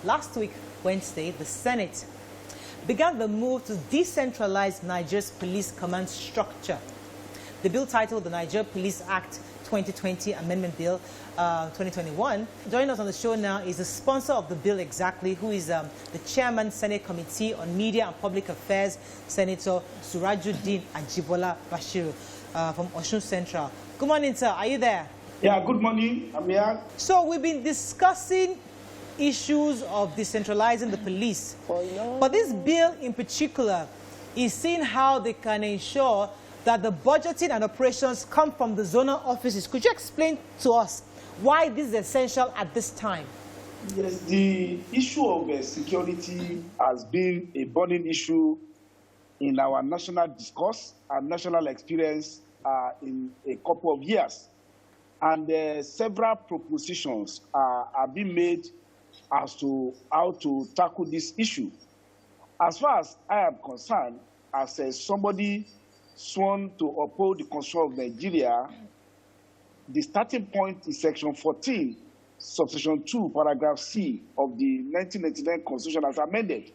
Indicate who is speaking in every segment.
Speaker 1: Last week, Wednesday, the Senate began the move to decentralize Nigeria's police command structure. The bill titled the Nigeria Police Act 2020 Amendment Bill 2021. Joining us on the show now is the sponsor of the bill exactly, who is the Chairman, Senate Committee on Media and Public Affairs, Senator Surajuddin Ajibola Bashiru from Osun Central. Good morning, sir. Are you there?
Speaker 2: Yeah, good morning. I'm here.
Speaker 1: So we've been discussing issues of decentralizing the police. But this bill in particular is seeing how they can ensure that the budgeting and operations come from the zonal offices. Could you explain to us why this is essential at this time?
Speaker 2: Yes, the issue of security has been a burning issue in our national discourse and national experience in a couple of years. And several propositions are being made as to how to tackle this issue. As far as I am concerned, as somebody sworn to uphold the Constitution of Nigeria, the starting point is Section 14, Subsection 2, Paragraph C of the 1999 Constitution as amended,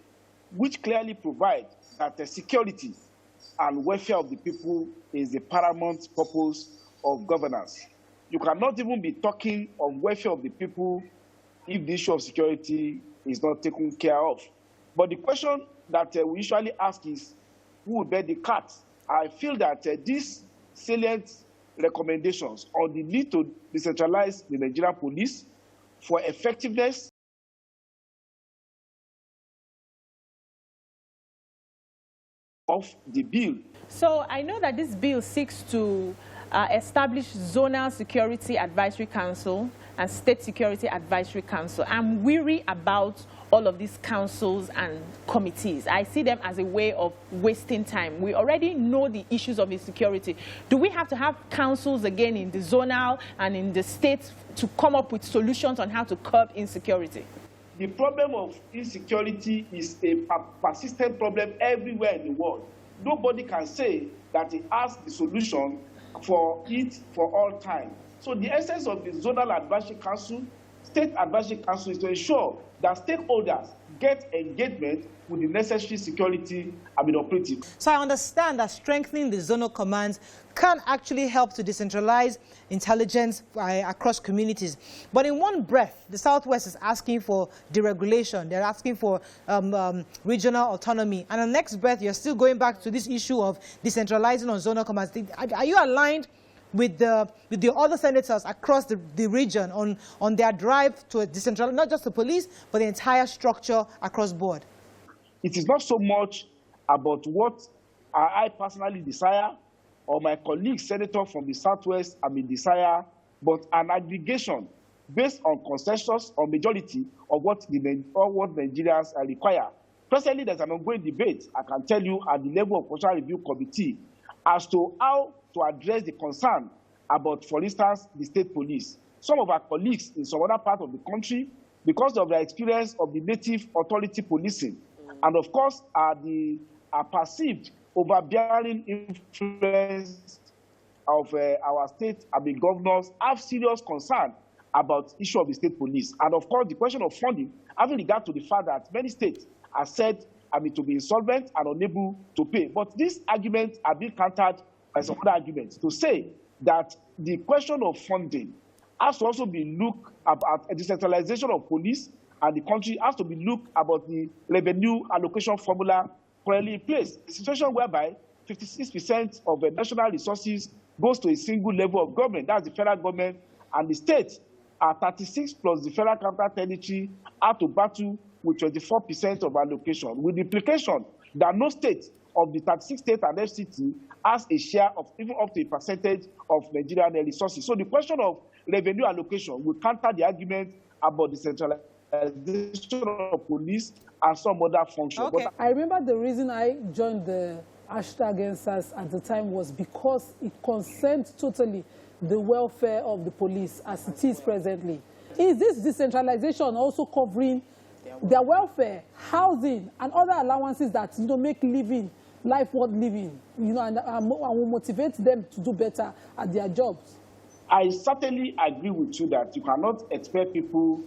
Speaker 2: which clearly provides that the security and welfare of the people is the paramount purpose of governance. You cannot even be talking of welfare of the people if the issue of security is not taken care of. But the question that we usually ask is, who will bear the cat? I feel that these salient recommendations on the need to decentralize the Nigerian police for effectiveness of the bill.
Speaker 3: So I know that this bill seeks to establish Zonal Security Advisory Council and State Security Advisory Council. I'm weary about all of these councils and committees. I see them as a way of wasting time. We already know the issues of insecurity. Do we have to have councils again in the zonal and in the states to come up with solutions on how to curb insecurity?
Speaker 2: The problem of insecurity is a persistent problem everywhere in the world. Nobody can say that he has the solution for it for all time. So the essence of the Zonal Advisory Council, State Advisory Council, is to ensure that stakeholders get engagement with the necessary security operative.
Speaker 1: So I understand that strengthening the zonal commands can actually help to decentralize intelligence across communities. But in one breath, the Southwest is asking for deregulation. They're asking for regional autonomy. And the next breath, you're still going back to this issue of decentralizing on zonal commands. Are you aligned with the other senators across the region on their drive to decentralize, not just the police, but the entire structure across board?
Speaker 2: It is not so much about what I personally desire or my colleague senator from the Southwest desire, but an aggregation based on consensus or majority of what Nigerians require. Presently, there's an ongoing debate, I can tell you, at the level of Constitutional Review Committee as to how to address the concern about, for instance, the state police. Some of our colleagues in some other part of the country, because of their experience of the native authority policing, and of course, the perceived overbearing influence of our state governors, have serious concern about the issue of the state police. And of course, the question of funding, having regard to the fact that many states are said to be insolvent and unable to pay. But these arguments are being countered by some other arguments to say that the question of funding has to also be looked at a decentralization of police, and the country has to be looked about the revenue allocation formula currently in place. A situation whereby 56% of the national resources goes to a single level of government, that's the federal government, and the states are 36 plus the federal capital territory have to battle with 24% of allocation, with the implication that no state of the 36 states and FCT has a share of even up to a percentage of Nigerian resources. So the question of revenue allocation will counter the argument about decentralization of police and some other functions.
Speaker 1: Okay.
Speaker 4: I remember the reason I joined the #EndSARS at the time was because it concerned totally the welfare of the police as it is presently. Is this decentralization also covering their welfare, housing, and other allowances that make life worth living, and will motivate them to do better at their jobs?
Speaker 2: I certainly agree with you that you cannot expect people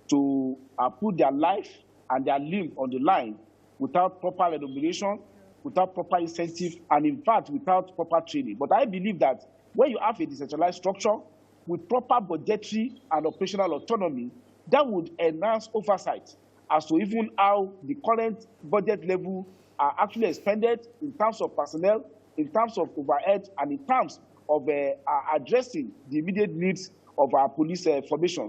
Speaker 2: to put their life and their limb on the line without proper remuneration, without proper incentive, and in fact, without proper training. But I believe that when you have a decentralized structure with proper budgetary and operational autonomy, that would enhance oversight as to even how the current budget level are actually expended in terms of personnel, in terms of overhead, and in terms of addressing the immediate needs of our police formation.